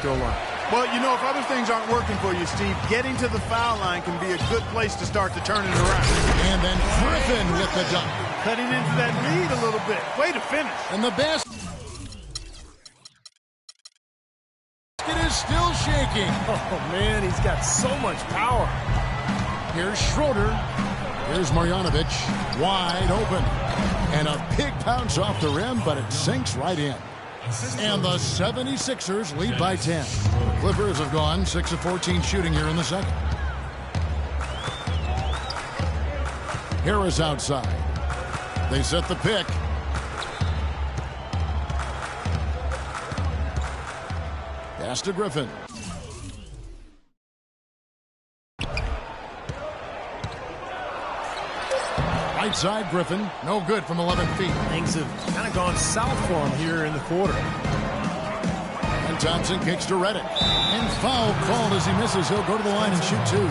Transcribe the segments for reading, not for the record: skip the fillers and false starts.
Well, you know, if other things aren't working for you, Steve, getting to the foul line can be a good place to start to turn it around. And then Griffin with the dunk. Cutting into that lead a little bit. Way to finish. And the basket is still shaking. Oh, man, he's got so much power. Here's Schroeder. Here's Marjanovic. Wide open. And a big bounce off the rim, but it sinks right in. And the 76ers lead by 10. Clippers have gone 6 of 14 shooting here in the second. Harris outside. They set the pick. Pass to Griffin. Right side, Griffin. No good from 11 feet. Things have kind of gone south for him here in the quarter. And Thompson kicks to Redick. And foul called as he misses. He'll go to the line and shoot two.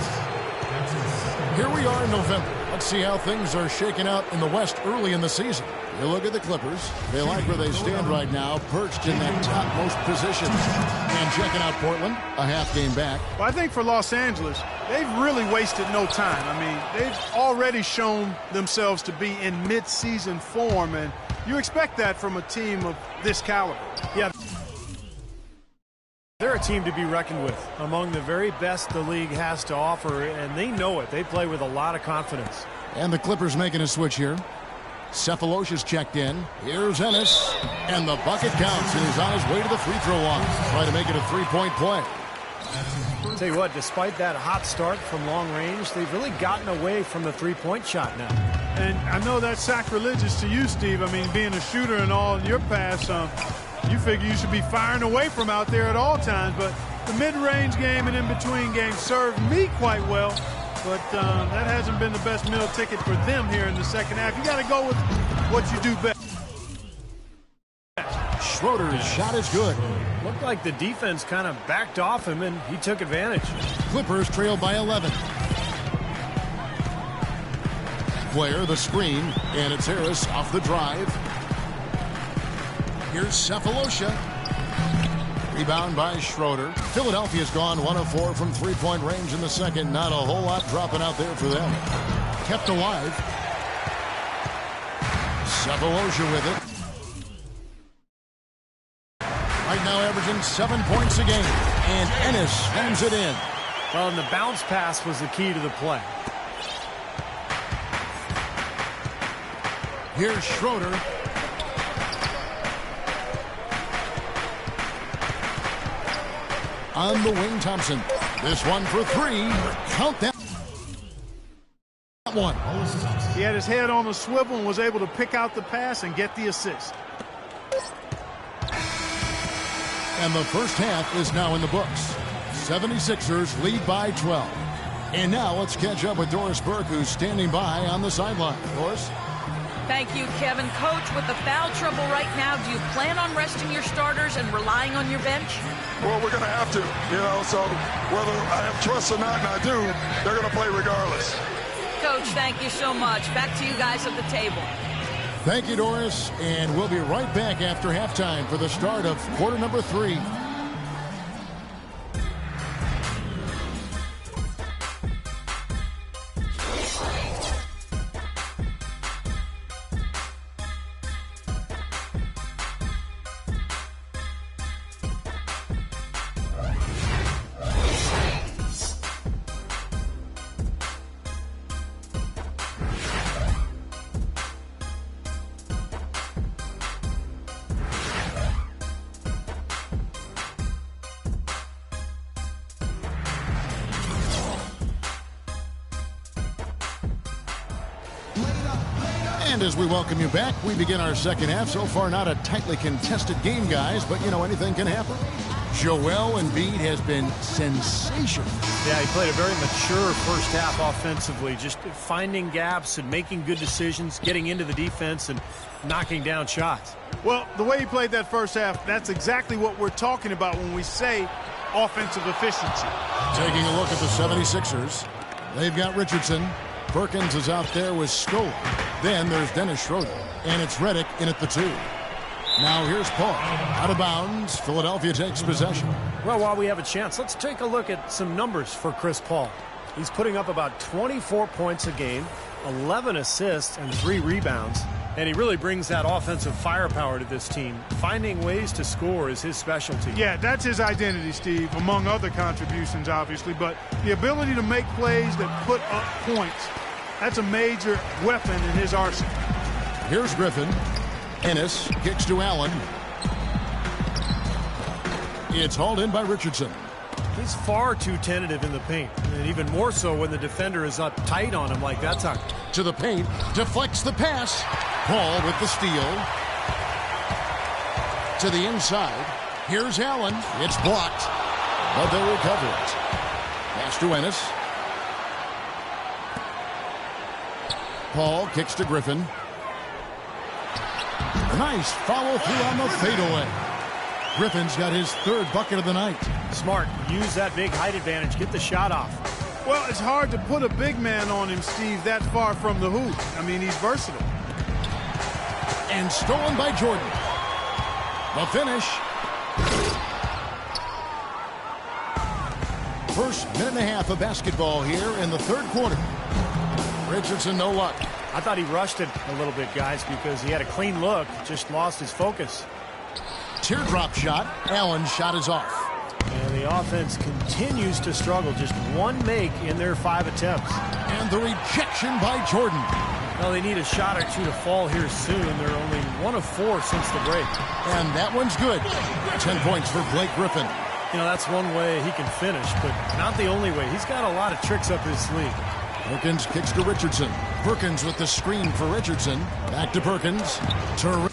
Here we are in November. Let's see how things are shaking out in the West early in the season. You look at the Clippers. They like where they stand right now, perched in that topmost position. And checking out Portland, a half game back. Well, I think for Los Angeles, they've really wasted no time. I mean, they've already shown themselves to be in mid-season form, and you expect that from a team of this caliber. Yeah. They're a team to be reckoned with, among the very best the league has to offer, and they know it. They play with a lot of confidence. And the Clippers making a switch here. Cephalosha's checked in. Here's Ennis. And the bucket counts, and he's on his way to the free throw line. Trying to make it a three-point play. I'll tell you what, despite that hot start from long range, they've really gotten away from the three-point shot now. And I know that's sacrilegious to you, Steve. I mean, being a shooter and all in your past, you figure you should be firing away from out there at all times. But the mid-range game and in-between games served me quite well. But that hasn't been the best meal ticket for them here in the second half. You got to go with what you do best. Schroeder's shot is good. Looked like the defense kind of backed off him, and he took advantage. Clippers trail by 11. Blair, the screen, and it's Harris off the drive. Here's Cephalosha. Rebound by Schroeder. Philadelphia's gone 1 of 4 from three-point range in the second. Not a whole lot dropping out there for them. Kept alive. Cephalosha with it. Right now averaging 7 points a game. And Ennis hands it in. Well, and the bounce pass was the key to the play. Here's Schroeder. On the wing, Thompson. This one for three. Count that one. He had his head on the swivel and was able to pick out the pass and get the assist. And the first half is now in the books. 76ers lead by 12. And now let's catch up with Doris Burke, who's standing by on the sideline. Doris? Thank you, Kevin. Coach, with the foul trouble right now, do you plan on resting your starters and relying on your bench? Well, we're going to have to, so whether I have trust or not, and I do, they're going to play regardless. Coach, thank you so much. Back to you guys at the table. Thank you, Doris. And we'll be right back after halftime for the start of quarter number 3. And as we welcome you back, we begin our second half. So far, not a tightly contested game, guys, but, anything can happen. Joel Embiid has been sensational. Yeah, he played a very mature first half offensively, just finding gaps and making good decisions, getting into the defense and knocking down shots. Well, the way he played that first half, that's exactly what we're talking about when we say offensive efficiency. Taking a look at the 76ers, they've got Richardson. Perkins is out there with Scola. Then there's Dennis Schroeder. And it's Redick in at the 2. Now here's Paul. Out of bounds. Philadelphia takes possession. Well, while we have a chance, let's take a look at some numbers for Chris Paul. He's putting up about 24 points a game, 11 assists, and 3 rebounds. And he really brings that offensive firepower to this team. Finding ways to score is his specialty. Yeah, that's his identity, Steve, among other contributions, obviously. But the ability to make plays that put up points, that's a major weapon in his arsenal. Here's Griffin. Ennis kicks to Allen. It's hauled in by Richardson. He's far too tentative in the paint, and even more so when the defender is up tight on him like that time. To the paint, deflects the pass. Paul with the steal. To the inside. Here's Allen. It's blocked, but they'll recover it. Pass to Ennis. Paul kicks to Griffin. Nice follow through on the fadeaway. Griffin's got his 3rd bucket of the night. Smart. Use that big height advantage. Get the shot off. Well, it's hard to put a big man on him, Steve, that far from the hoop. I mean, he's versatile. And stolen by Jordan. The finish. First minute and a half of basketball here in the 3rd quarter. Richardson, no luck. I thought he rushed it a little bit, guys, because he had a clean look, just lost his focus. Teardrop shot. Allen's shot is off. And the offense continues to struggle. Just 1 make in their 5 attempts. And the rejection by Jordan. Well, they need a shot or 2 to fall here soon. They're only 1 of 4 since the break. And that one's good. 10 points for Blake Griffin. You know, that's one way he can finish, but not the only way. He's got a lot of tricks up his sleeve. Perkins kicks to Richardson. Perkins with the screen for Richardson. Back to Perkins. Terrific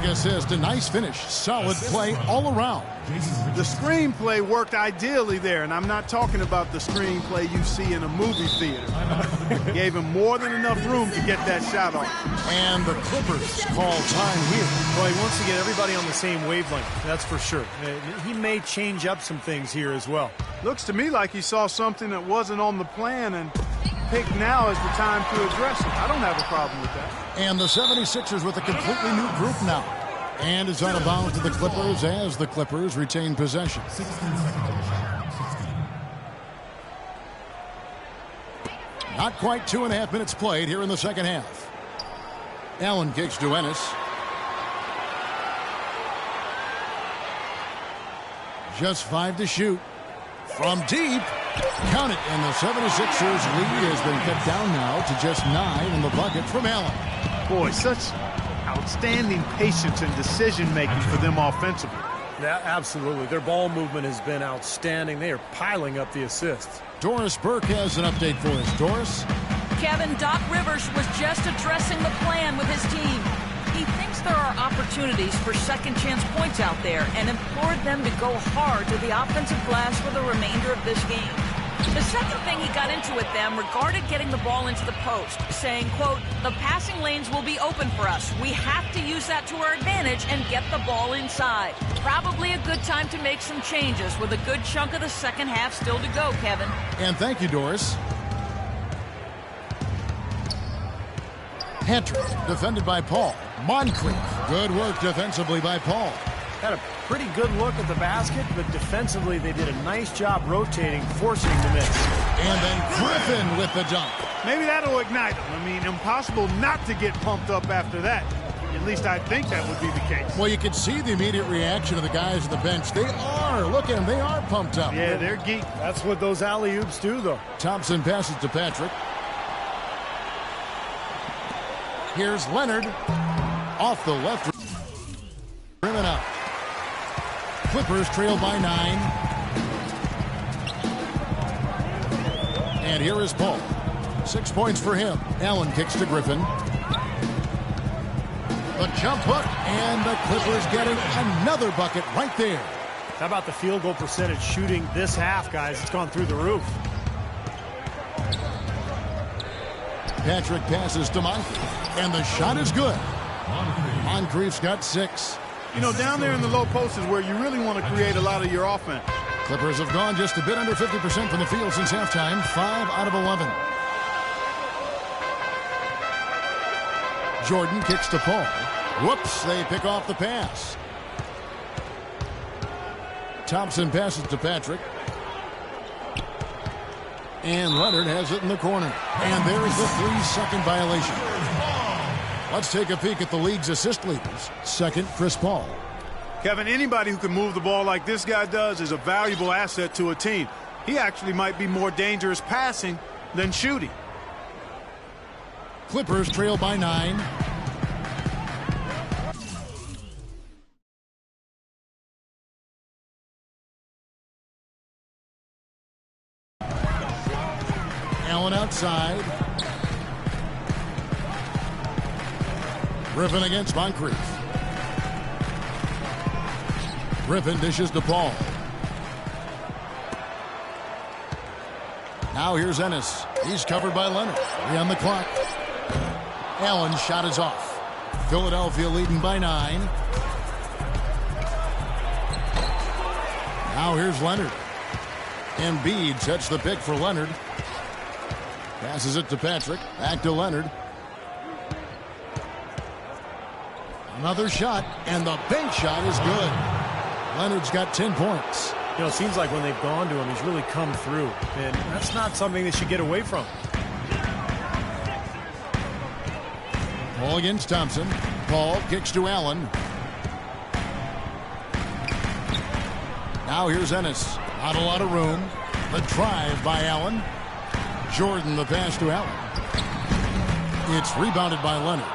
assist. A nice finish. Solid play all around. The screenplay worked ideally there, and I'm not talking about the screenplay you see in a movie theater. Gave him more than enough room to get that shot off. And the Clippers call time here. Well, he wants to get everybody on the same wavelength, that's for sure. He may change up some things here as well. Looks to me like he saw something that wasn't on the plan and picked now as the time to address it. I don't have a problem with that. And the 76ers with a completely new group now. And is out of bounds to the Clippers as the Clippers retain possession. Not quite 2.5 minutes played here in the 2nd half. Allen kicks to Ennis. Just 5 to shoot. From deep. Count it. And the 76ers lead has been cut down now to just 9 in the bucket from Allen. Boy, such outstanding patience and decision-making for them offensively. Yeah, absolutely. Their ball movement has been outstanding. They are piling up the assists. Doris Burke has an update for us. Doris? Kevin, Doc Rivers was just addressing the plan with his team. He thinks there are opportunities for second-chance points out there and implored them to go hard to the offensive glass for the remainder of this game. The second thing he got into with them regarded getting the ball into the post, saying, quote, "The passing lanes will be open for us. We have to use that to our advantage and get the ball inside." Probably a good time to make some changes with a good chunk of the 2nd half still to go, Kevin. And thank you, Doris. Patrick, defended by Paul. Moncrief, good work defensively by Paul. Had a pretty good look at the basket, but defensively they did a nice job rotating, forcing him to miss. And then Griffin with the dunk. Maybe that'll ignite him. I mean, impossible not to get pumped up after that. At least I think that would be the case. Well, you can see the immediate reaction of the guys on the bench. They are. Look at them. They are pumped up. Yeah, they're geek. That's what those alley-oops do, though. Thompson passes to Patrick. Here's Leonard. Off the left rim and up. Clippers trail by 9. And here is Paul. 6 points for him. Allen kicks to Griffin. The jump hook, and the Clippers getting another bucket right there. How about the field goal percentage shooting this half, guys? It's gone through the roof. Patrick passes to Moncrief, and the shot is good. Moncrief's got 6. You know, down there in the low post is where you really want to create a lot of your offense. Clippers have gone just a bit under 50% from the field since halftime, 5 out of 11. Jordan kicks to Paul. Whoops, they pick off the pass. Thompson passes to Patrick. And Leonard has it in the corner. And there's the 3-second violation. Let's take a peek at the league's assist leaders. Second, Chris Paul. Kevin, anybody who can move the ball like this guy does is a valuable asset to a team. He actually might be more dangerous passing than shooting. Clippers trail by 9. Allen outside. Griffin against Moncrief. Griffin dishes to Paul. Now here's Ennis. He's covered by Leonard. 3 on the clock. Allen's shot is off. Philadelphia leading by 9. Now here's Leonard. Embiid sets the pick for Leonard. Passes it to Patrick. Back to Leonard. Another shot, and the bank shot is good. Leonard's got 10 points. You know, it seems like when they've gone to him, he's really come through. And that's not something they should get away from. Paul against Thompson. Paul kicks to Allen. Now here's Ennis. Not a lot of room. The drive by Allen. Jordan the pass to Allen. It's rebounded by Leonard.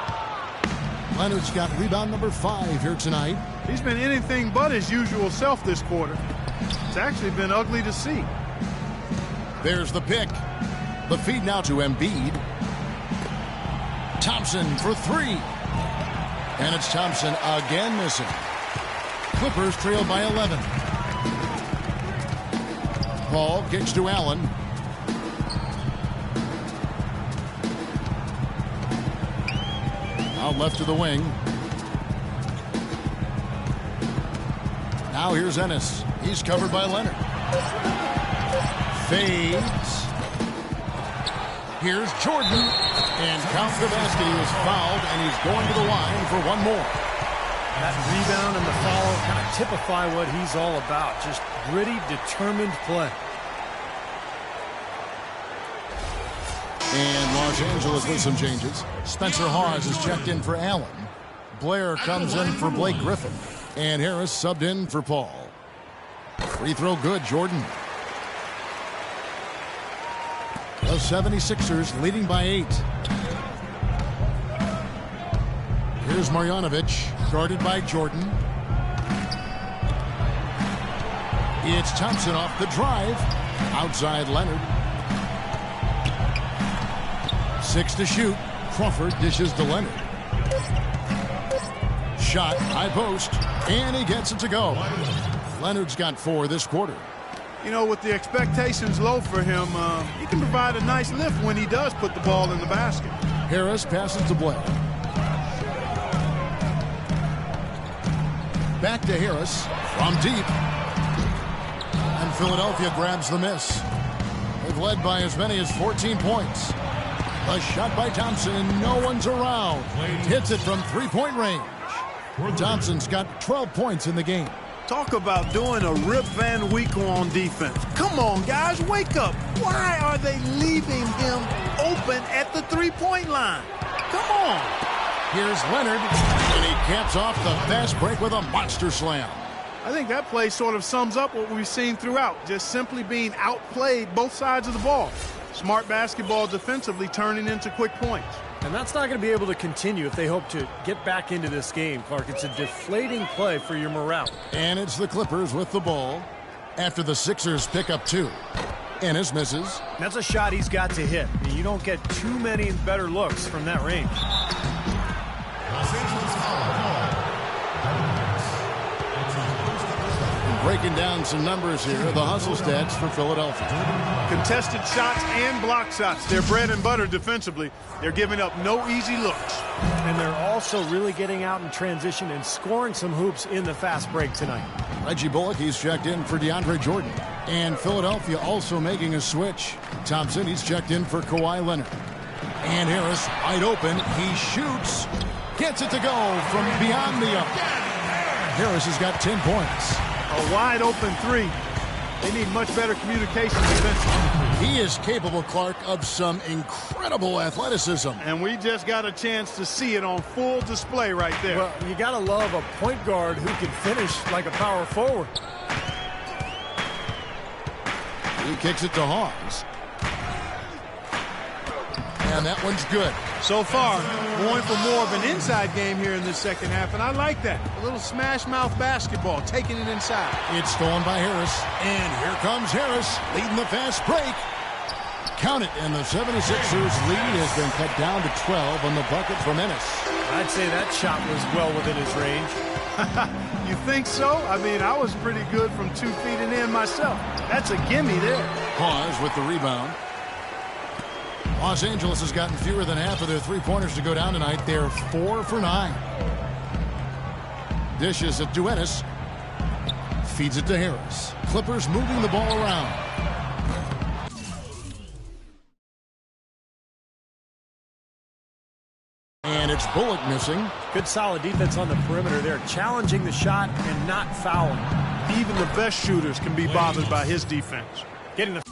Leonard's got rebound number 5 here tonight. He's been anything but his usual self this quarter. It's actually been ugly to see. There's the pick. The feed now to Embiid. Thompson for 3. And it's Thompson again missing. Clippers trail by 11. Paul kicks to Allen. Out left to the wing. Now here's Ennis. He's covered by Leonard. Fades. Here's Jordan. And count the basket. He was fouled, and he's going to the line for one more. That rebound and the foul kind of typify what he's all about. Just gritty, determined play. And Los Angeles with some changes. Spencer Hawes is checked in for Allen. Blair comes in for Blake Griffin. And Harris subbed in for Paul. Free throw good, Jordan. The 76ers leading by 8. Here's Marjanovic, guarded by Jordan. It's Thompson off the drive. Outside Leonard. 6 to shoot. Crawford dishes to Leonard. Shot, high post, and he gets it to go. Leonard's got 4 this quarter. You know, with the expectations low for him, he can provide a nice lift when he does put the ball in the basket. Harris passes to Blair. Back to Harris from deep. And Philadelphia grabs the miss. They've led by as many as 14 points. A shot by Thompson, and no one's around. Hits it from 3-point range. Thompson's got 12 points in the game. Talk about doing a Rip Van Winkle on defense. Come on, guys, wake up. Why are they leaving him open at the 3-point line? Come on. Here's Leonard, and he caps off the fast break with a monster slam. I think that play sort of sums up what we've seen throughout, just simply being outplayed both sides of the ball. Smart basketball defensively turning into quick points. And that's not going to be able to continue if they hope to get back into this game, Clark. It's a deflating play for your morale. And it's the Clippers with the ball after the Sixers pick up 2. Ennis misses. That's a shot he's got to hit. You don't get too many better looks from that range. Breaking down some numbers here, the hustle stats for Philadelphia. Contested shots and block shots. They're bread and butter defensively. They're giving up no easy looks. And they're also really getting out in transition and scoring some hoops in the fast break tonight. Reggie Bullock, he's checked in for DeAndre Jordan. And Philadelphia also making a switch. Thompson, he's checked in for Kawhi Leonard. And Harris wide open. He shoots. Gets it to go from beyond the arc. Harris has got 10 points. A wide open three. They need much better communication defensively. He is capable, Clark, of some incredible athleticism. And we just got a chance to see it on full display right there. Well, you got to love a point guard who can finish like a power forward. He kicks it to Hawes. And that one's good. So far, going for more of an inside game here in this second half, and I like that. A little smash mouth basketball, taking it inside. It's stolen by Harris. And here comes Harris, leading the fast break. Count it, and the 76ers lead has been cut down to 12 on the bucket from Ennis. I'd say that shot was well within his range. You think so? I mean, I was pretty good from 2 feet and in myself. That's a gimme there. Hawes with the rebound. Los Angeles has gotten fewer than half of their three-pointers to go down tonight. They're 4 for 9. Dishes it to Ennis. Feeds it to Harris. Clippers moving the ball around. And it's Bullock missing. Good solid defense on the perimeter there, challenging the shot and not fouling. Even the best shooters can be bothered by his defense. Getting the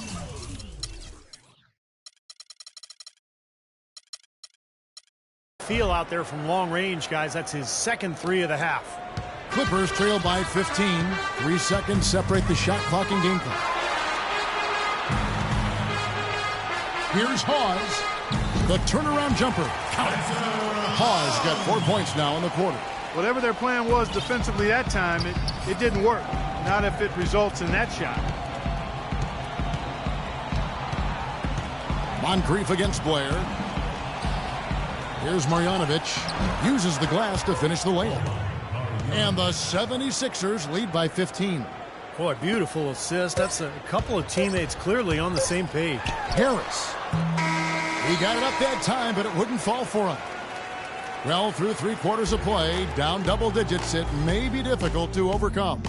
feel out there from long range, guys. That's his second three of the half. Clippers trail by 15. 3 seconds separate the shot clock and game clock. Here's Hawes. The turnaround jumper. Count it. Hawes got 4 points now in the quarter. Whatever their plan was defensively that time, it didn't work. Not if it results in that shot. Moncrief against Blair. Here's Marjanovic. Uses the glass to finish the layup. And the 76ers lead by 15. Boy, beautiful assist. That's a couple of teammates clearly on the same page. Harris. He got it up that time, but it wouldn't fall for him. Well, through 3 quarters of play, down double digits, it may be difficult to overcome.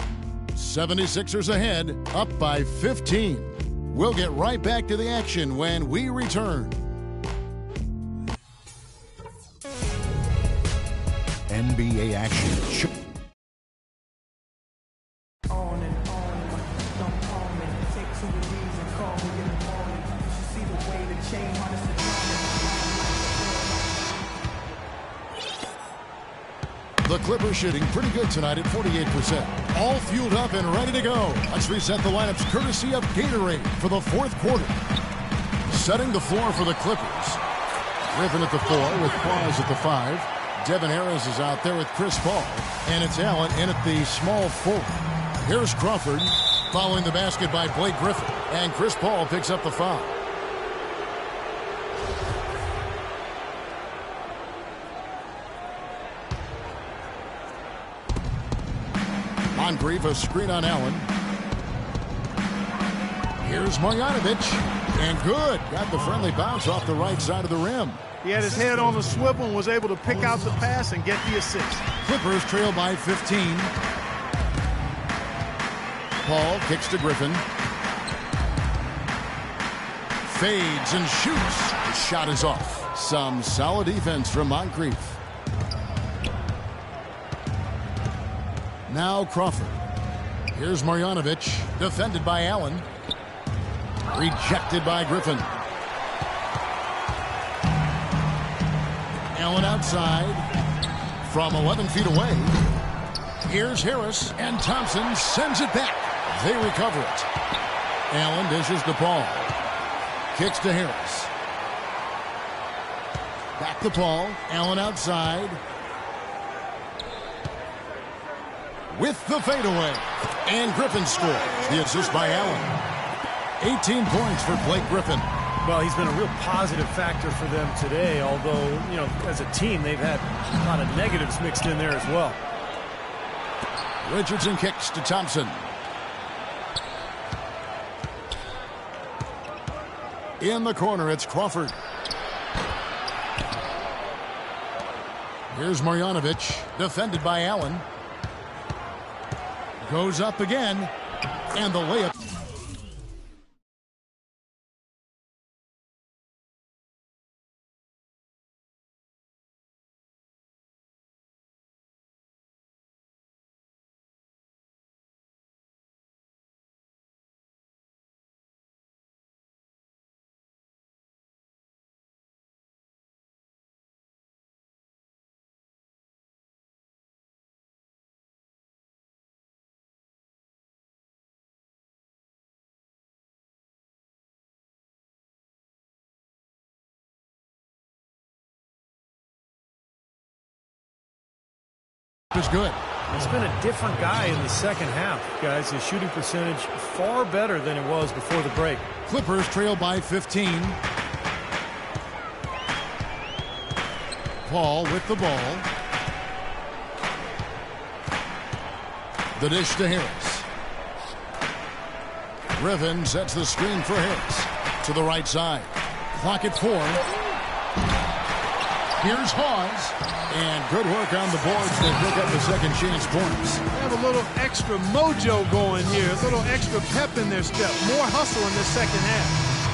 76ers ahead, up by 15. We'll get right back to the action when we return. NBA action. The Clippers shooting pretty good tonight at 48%. All fueled up and ready to go. Let's reset the lineups courtesy of Gatorade for the 4th quarter. Setting the floor for the Clippers. Griffin at the 4 with Pause at the 5. Devin Harris is out there with Chris Paul. And it's Allen in at the small 4. Here's Crawford following the basket by Blake Griffin. And Chris Paul picks up the foul. Moncrief, a screen on Allen. Here's Marjanovic. And good. Got the friendly bounce off the right side of the rim. He had his head on the swivel and was able to pick out the pass and get the assist. Clippers trail by 15. Paul kicks to Griffin. Fades and shoots. The shot is off. Some solid defense from Moncrief. Now Crawford. Here's Marjanovic. Defended by Allen. Rejected by Griffin. Allen outside. From 11 feet away. Here's Harris. And Thompson sends it back. They recover it. Allen dishes to Paul. Kicks to Harris. Back to Paul. Allen outside. With the fadeaway. And Griffin scores. The assist by Allen. 18 points for Blake Griffin. Well, he's been a real positive factor for them today, although, you know, as a team, they've had a lot of negatives mixed in there as well. Richardson kicks to Thompson. In the corner, it's Crawford. Here's Marjanovic, defended by Allen. Goes up again, and the layup. is good. It's been a different guy in the second half, guys. His shooting percentage far better than it was before the break. Clippers trail by 15. Paul with the ball. The dish to Harris. Griffin sets the screen for Harris. To the right side. Clock at 4. Here's Hawes. And good work on the boards to pick up the second chance points. They have a little extra mojo going here. A little extra pep in their step. More hustle in this second half.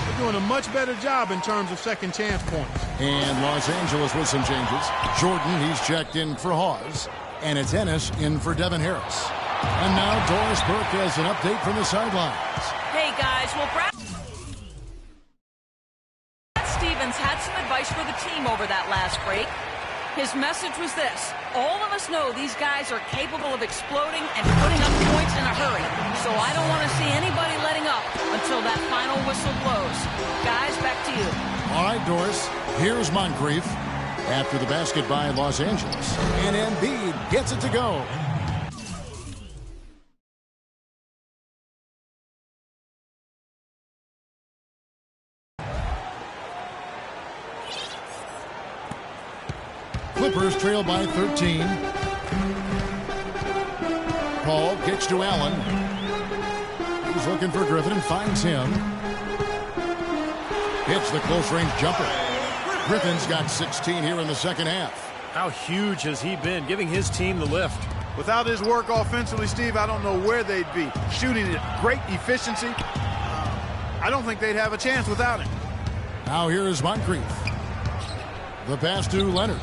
They're doing a much better job in terms of second chance points. And Los Angeles with some changes. Jordan, he's checked in for Hawes. And it's Ennis in for Devin Harris. And now Doris Burke has an update from the sidelines. Hey, guys. Well, Brad Stevens had some advice for the team over that last break. His message was this: all of us know these guys are capable of exploding and putting up points in a hurry. So I don't want to see anybody letting up until that final whistle blows. Guys, back to you. All right, Doris. Here's Moncrief. After the basket by Los Angeles. And Embiid gets it to go. Clippers trail by 13. Paul kicks to Allen. He's looking for Griffin and finds him. Hits the close-range jumper. Griffin's got 16 here in the second half. How huge has he been, giving his team the lift? Without his work offensively, Steve, I don't know where they'd be. Shooting at great efficiency. I don't think they'd have a chance without him. Now here is Moncrief. The pass to Leonard.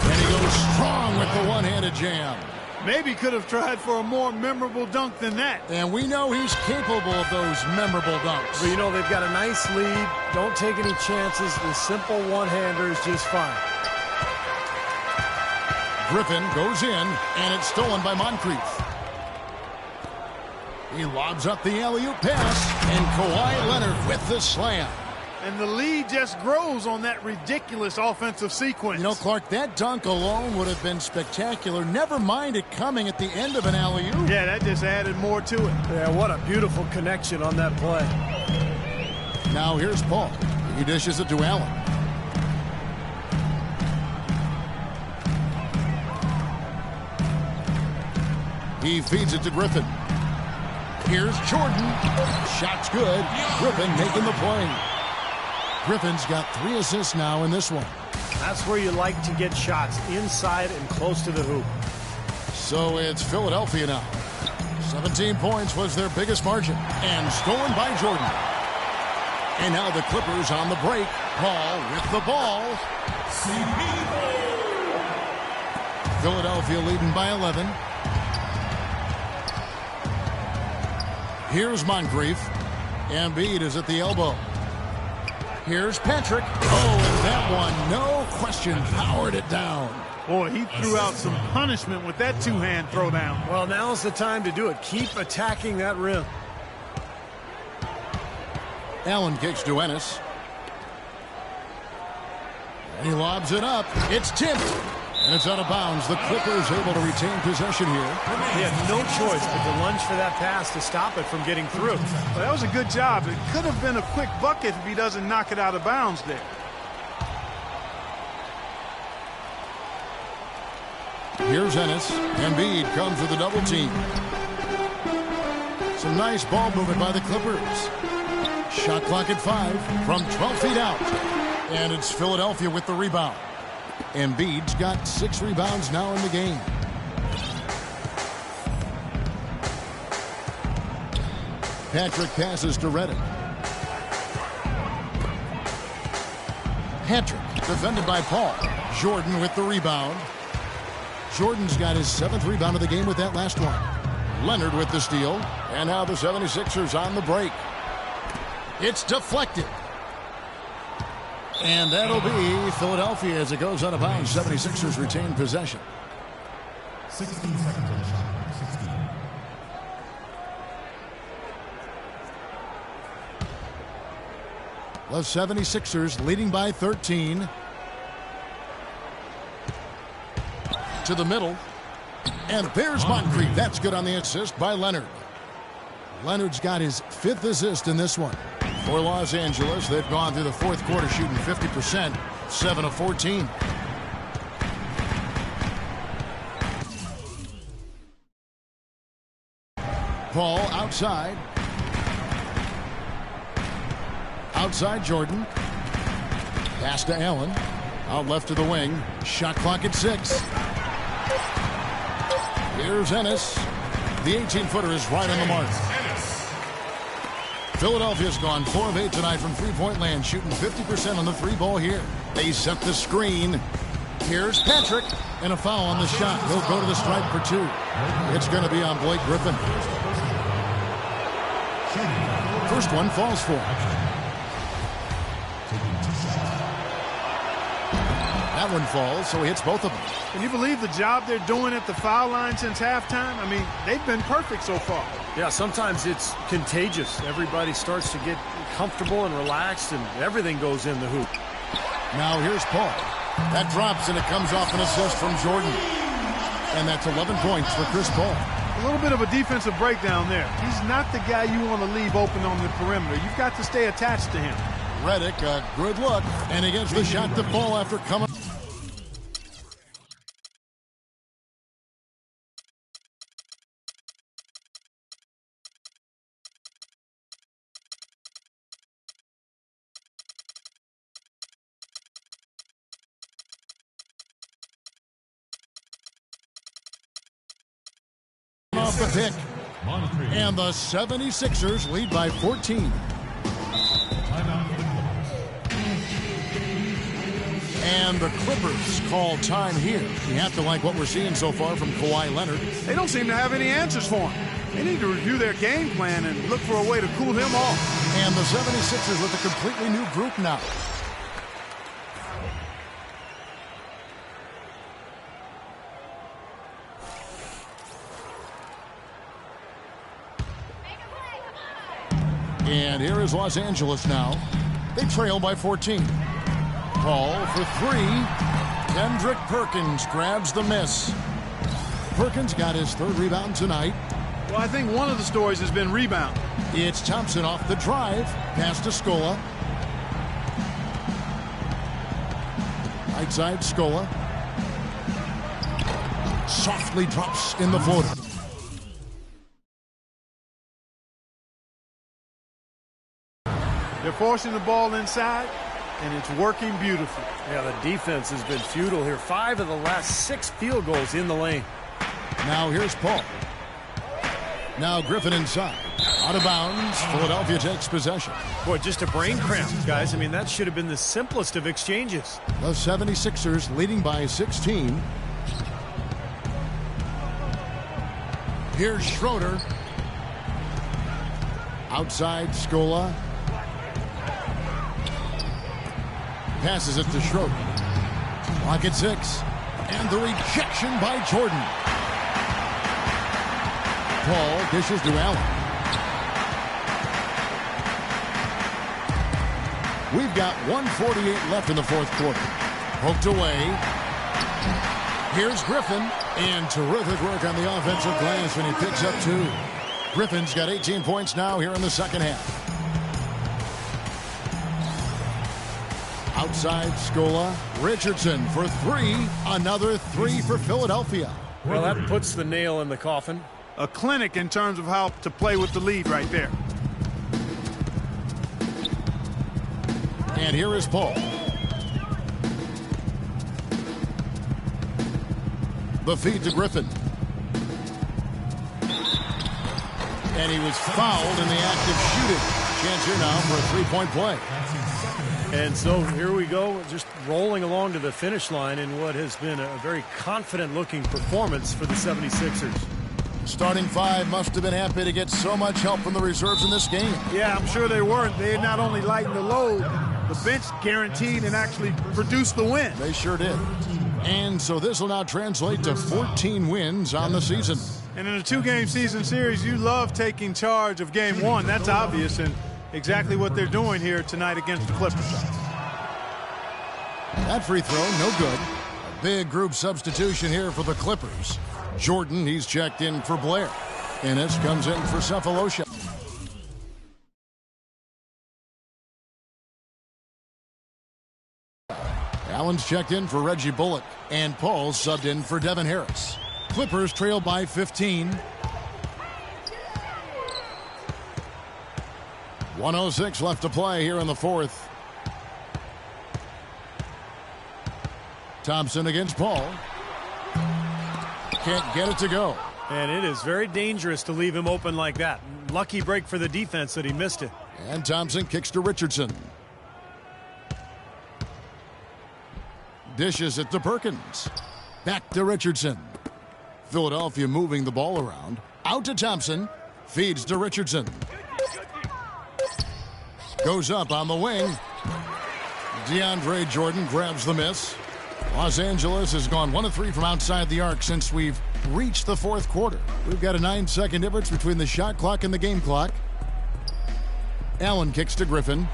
And he goes strong with the one-handed jam. Maybe could have tried for a more memorable dunk than that. And we know he's capable of those memorable dunks. But, you know, they've got a nice lead. Don't take any chances. The simple one-hander is just fine. Griffin goes in, and it's stolen by Moncrief. He lobs up the alley-oop pass, and Kawhi Leonard with the slam. And the lead just grows on that ridiculous offensive sequence. You know, Clark, that dunk alone would have been spectacular. Never mind it coming at the end of an alley-oop. Yeah, that just added more to it. Yeah, what a beautiful connection on that play. Now here's Paul. He dishes it to Allen. He feeds it to Griffin. Here's Jordan. Shot's good. Griffin making the play. Griffin's got 3 assists now in this one. That's where you like to get shots, inside and close to the hoop. So it's Philadelphia now. 17 points was their biggest margin, and stolen by Jordan. And now the Clippers on the break. Paul with the ball. Philadelphia leading by 11. Here's Moncrief. Embiid is at the elbow. Here's Patrick. Oh, and that one, no question, powered it down. Boy, he threw out some punishment with that two-hand throwdown. Well, now's the time to do it. Keep attacking that rim. Allen kicks to Ennis. And he lobs it up. It's tipped. And it's out of bounds. The Clippers able to retain possession here. He had no choice but to lunge for that pass to stop it from getting through. Well, that was a good job. It could have been a quick bucket if he doesn't knock it out of bounds there. Here's Ennis. Embiid comes with a double team. Some nice ball movement by the Clippers. Shot clock at 5 from 12 feet out. And it's Philadelphia with the rebound. Embiid's got 6 rebounds now in the game. Patrick passes to Redick. Patrick defended by Paul. Jordan with the rebound. Jordan's got his 7th rebound of the game with that last one. Leonard with the steal. And now the 76ers on the break. It's deflected. And that'll be Philadelphia as it goes out of bounds. 76ers retain possession. 16 seconds on the shot. 16. The 76ers leading by 13. to the middle. And there's Moncrief. That's good on the assist by Leonard. Leonard's got his 5th assist in this one. For Los Angeles, they've gone through the 4th quarter shooting 50%, 7 of 14. Paul outside. Outside Jordan. Pass to Allen. Out left to the wing. Shot clock at 6. Here's Ennis. The 18-footer is right on the mark. Philadelphia's gone 4 of 8 tonight from three-point land, shooting 50% on the 3-ball here. They set the screen. Here's Patrick, and a foul on the shot. He'll go to the stripe for 2. It's going to be on Blake Griffin. First one falls for him. That one falls, so he hits both of them. Can you believe the job they're doing at the foul line since halftime? I mean, they've been perfect so far. Yeah, sometimes it's contagious. Everybody starts to get comfortable and relaxed, and everything goes in the hoop. Now here's Paul. That drops, and it comes off an assist from Jordan. And that's 11 points for Chris Paul. A little bit of a defensive breakdown there. He's not the guy you want to leave open on the perimeter. You've got to stay attached to him. Redick, a good look, and against the shot to fall after coming. Off the pick. And the 76ers lead by 14. And the Clippers call time here. You have to like what we're seeing so far from Kawhi Leonard. They don't seem to have any answers for him. They need to review their game plan and look for a way to cool him off. And the 76ers with a completely new group now. And here is Los Angeles now. They trail by 14. Paul for 3. Kendrick Perkins grabs the miss. Perkins got his 3rd rebound tonight. Well, I think one of the stories has been rebound. It's Thompson off the drive. Pass to Scola. Right side, Scola. Softly drops in the floater. They're forcing the ball inside, and it's working beautifully. Yeah, the defense has been futile here. 5 of the last 6 field goals in the lane. Now here's Paul. Now Griffin inside. Out of bounds. Philadelphia takes possession. Boy, just a brain cramp, guys. I mean, that should have been the simplest of exchanges. The 76ers leading by 16. Here's Schroeder. Outside, Scola. Passes it to Schroeder. Clock at 6. And the rejection by Jordan. Paul dishes to Allen. We've got 1:48 left in the 4th quarter. Poked away. Here's Griffin. And terrific work on the offensive glass, and he picks up 2. Griffin's got 18 points now here in the 2nd half. Outside, Scola. Richardson for 3. Another 3 for Philadelphia. Well, that puts the nail in the coffin. A clinic in terms of how to play with the lead right there. And here is Paul. The feed to Griffin. And he was fouled in the act of shooting. Chance here now for a 3-point play. And so here we go, just rolling along to the finish line in what has been a very confident-looking performance for the 76ers. Starting 5 must have been happy to get so much help from the reserves in this game. Yeah, I'm sure they weren't. They not only lightened the load, the bench guaranteed and actually produced the win. They sure did. And so this will now translate to 14 wins on the season. And in a 2-game season series, you love taking charge of game 1. That's obvious, and exactly what they're doing here tonight against the Clippers. That free throw, no good. big group substitution here for the Clippers. Jordan, he's checked in for Blair. Ennis comes in for Cephalosha. Allen's checked in for Reggie Bullock. And Paul subbed in for Devin Harris. Clippers trail by 15. 1:06 left to play here in the fourth. Thompson against Paul. Can't get it to go. And it is very dangerous to leave him open like that. Lucky break for the defense that he missed it. And Thompson kicks to Richardson. Dishes it to Perkins. Back to Richardson. Philadelphia moving the ball around. Out to Thompson. Feeds to Richardson. Goes up on the wing. DeAndre Jordan grabs the miss. Los Angeles has gone 1 of 3 from outside the arc since we've reached the fourth quarter. We've got a 9-second difference between the shot clock and the game clock. Allen kicks to Griffin.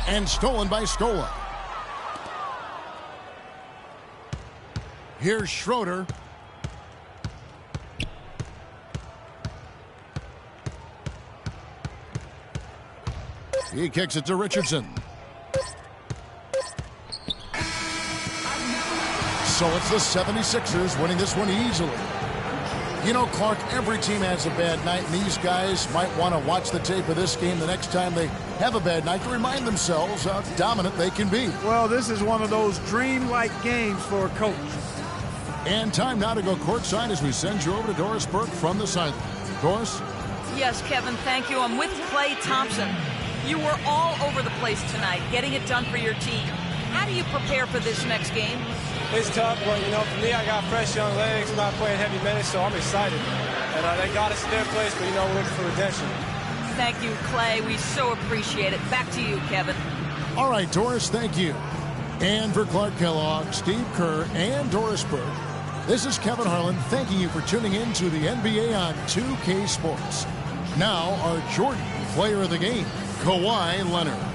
And stolen by Scola. Here's Schroeder. He kicks it to Richardson. So it's the 76ers winning this one easily. You know, Clark, every team has a bad night, and these guys might want to watch the tape of this game the next time they have a bad night to remind themselves how dominant they can be. Well, this is one of those dream-like games for a coach. And time now to go courtside as we send you over to Doris Burke from the sideline. Doris? Yes, Kevin, thank you. I'm with Klay Thompson. You were all over the place tonight, getting it done for your team. How do you prepare for this next game? It's tough, but, you know, for me, I got fresh young legs, not playing heavy minutes, so I'm excited. And they got us in their place, but, you know, we're looking for redemption. Thank you, Klay. We so appreciate it. Back to you, Kevin. All right, Doris, thank you. And for Clark Kellogg, Steve Kerr, and Doris Burke, this is Kevin Harlan thanking you for tuning in to the NBA on 2K Sports. Now, our Jordan player of the game, Kawhi Leonard.